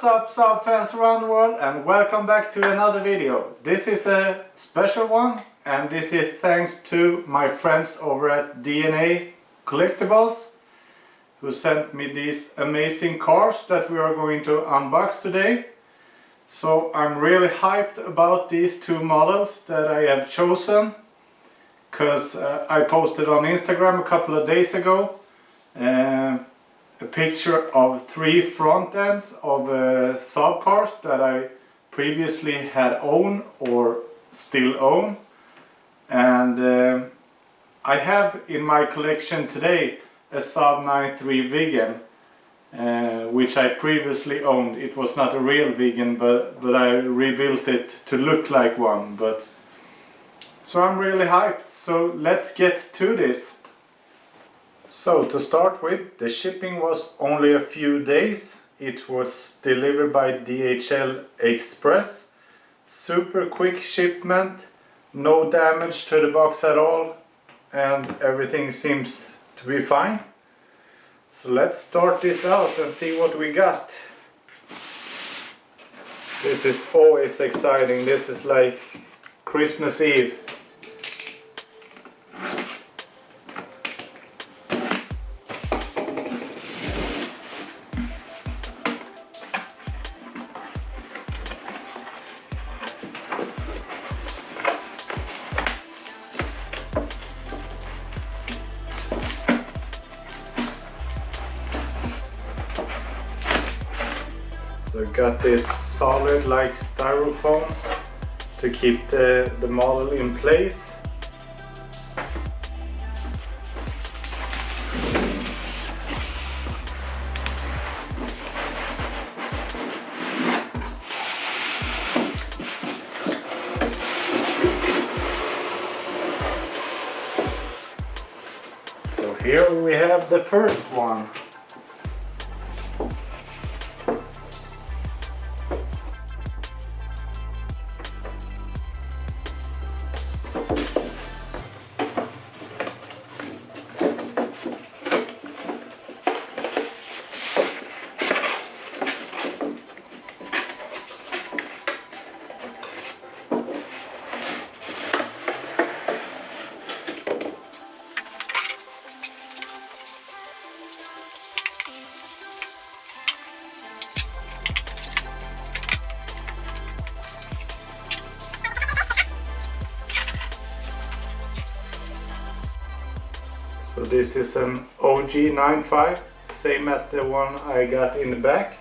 up Saab fans around the world, and welcome back to another video. This is a special one, and this is thanks to my friends over at DNAcollectibles who sent me these amazing cars that we are going to unbox today. So I'm really hyped about these two models that I have chosen, because I posted on Instagram a couple of days ago a picture of 3 front ends of Saab cars that I previously had owned or still own, and I have in my collection today a Saab 9.3 Viggen, which I previously owned. It was not a real Viggen, but I rebuilt it to look like one. So I'm really hyped, so let's get to this. So to start with, the shipping was only a few days. It was delivered by DHL Express. Super quick shipment, no damage to the box at all, and everything seems to be fine. So let's start this out and see what we got. This is always exciting. This is like Christmas Eve. So I got this solid like styrofoam to keep the model in place. So here we have the first one. So this is an OG 9.5, same as the one I got in the back.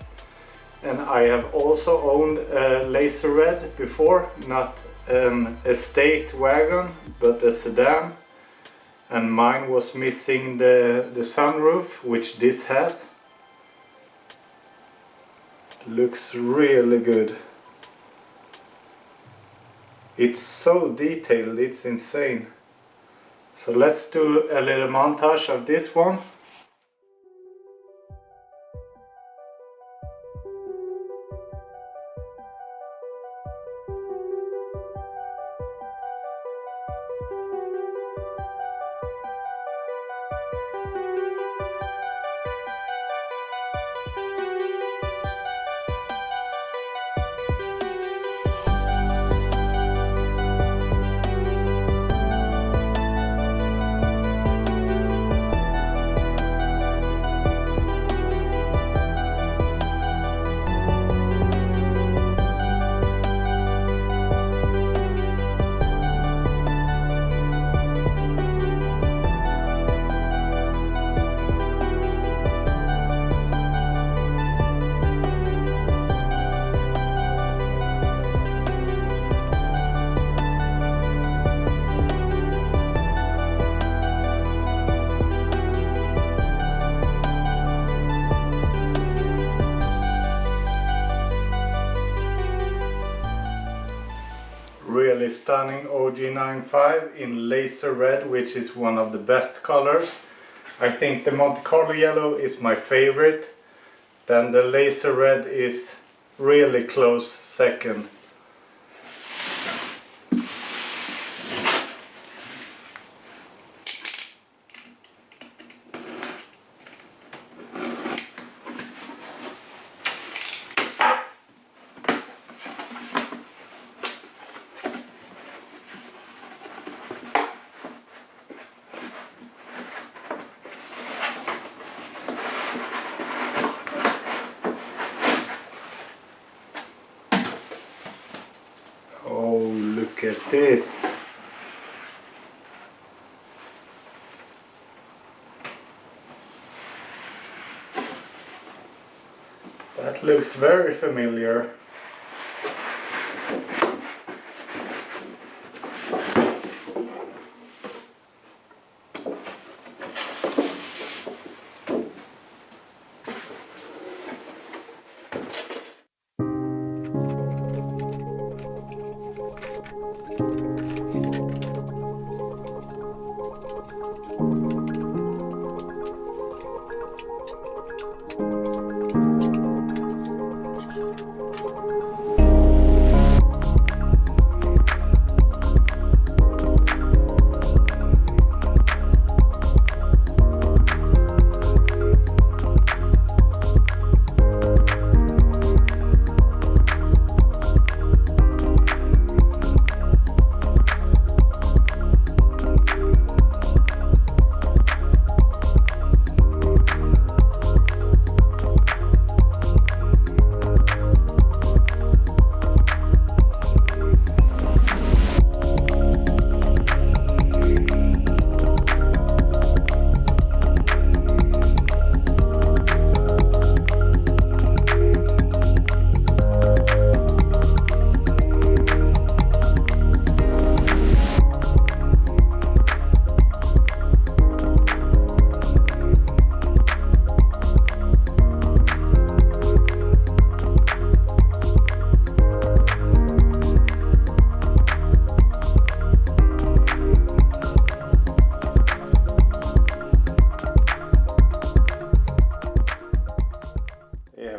And I have also owned a Laser Red before, not an estate wagon, but a sedan. And mine was missing the sunroof, which this has. Looks really good. It's so detailed, it's insane. So let's do a little montage of this one. Really stunning OG 9.5 in Laser Red, which is one of the best colors. I think the Monte Carlo yellow is my favorite. Then the Laser Red is really close second. at this. That looks very familiar.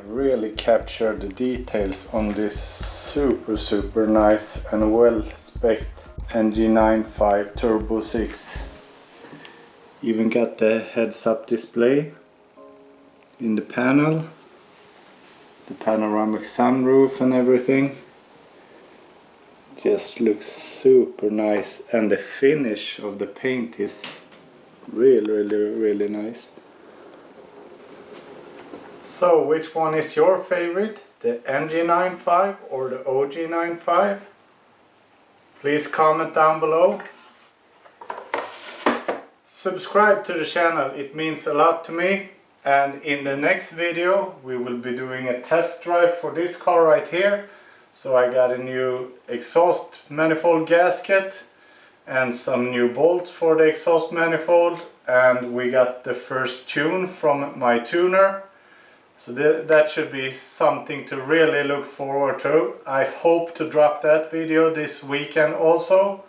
Really captured the details on this super nice and well spec'd NG95 Turbo 6. Even got the heads-up display in the panel, the panoramic sunroof and everything. Just looks super nice, and the finish of the paint is really nice. So which one is your favorite? The NG95 or the OG95? Please comment down below. Subscribe to the channel, it means a lot to me. And in the next video we will be doing a test drive for this car right here. So I got a new exhaust manifold gasket and some new bolts for the exhaust manifold, and we got the first tune from my tuner. So that should be something to really look forward to. I hope to drop that video this weekend also.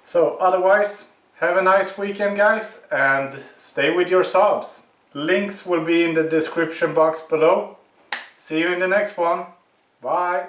So otherwise, have a nice weekend guys, and stay with your Saabs. Links will be in the description box below. See you in the next one. Bye.